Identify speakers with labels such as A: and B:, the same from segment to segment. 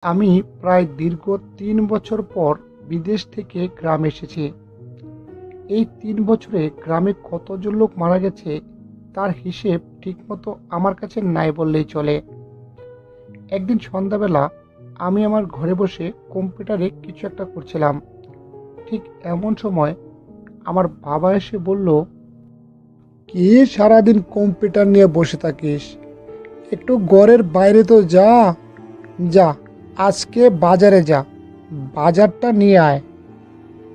A: আমি প্রায় দীর্ঘ ৩ বছর পর বিদেশ থেকে গ্রামে এসেছি। এই ৩ বছরে গ্রামে কতজন লোক মারা গেছে তার হিসেব ঠিকমতো আমার কাছে নাই বললেই চলে। একদিন সন্ধ্যাবেলা আমি আমার ঘরে বসে কম্পিউটারে কিছু একটা করছিলাম। ঠিক এমন সময় আমার বাবা এসে বলল, কি সারাদিন কম্পিউটার নিয়ে বসে থাকিস? একটু ঘরের বাইরে তো যা। যা, আজকে বাজারে যা, বাজারটা নিয়ে আয়।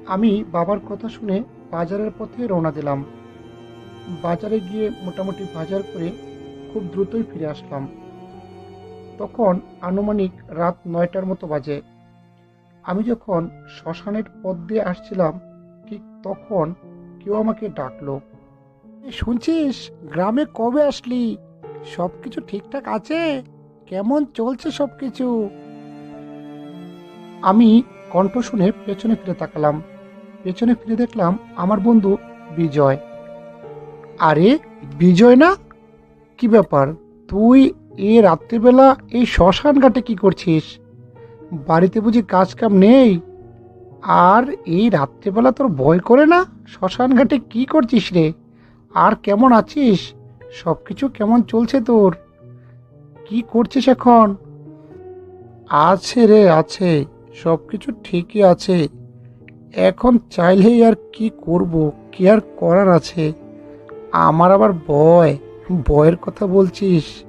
A: আমি বাবার কথা শুনে বাজারের পথে রওনা দিলাম। বাজারে গিয়ে মোটামুটি বাজার করে খুব দ্রুতই ফিরে আসলাম। তখন আনুমানিক রাত ৯টার মতো বাজে। আমি যখন শ্মশানের পথ দিয়ে আসছিলাম, ঠিক তখন কেউ আমাকে ডাকলো। শুনছিস, গ্রামে কবে আসলি? সব কিছু ঠিকঠাক আছে? কেমন চলছে সব কিছু? আমি কণ্ঠ শুনে পেছনে ফিরে তাকালাম। পেছনে ফিরে দেখলাম আমার বন্ধু বিজয়। আরে, বিজয় না? কি ব্যাপার, তুই এই রাত্রিবেলা এই শ্মশান ঘাটে কি করছিস? বাড়িতে বুঝি কাজ কাম নেই? আর এই রাত্রিবেলা তোর ভয় করে না? শ্মশান ঘাটে কি করছিস রে? আর কেমন আছিস? সব কিছু কেমন চলছে তোর? কি করছিস এখন? আছে রে, আছে। সব কিছু ঠিকই আছে। এখন চাইলেই আর কি করব? কি আর করার আছে? আমার আবার ভয়। ভয়ের কথা বলছিস?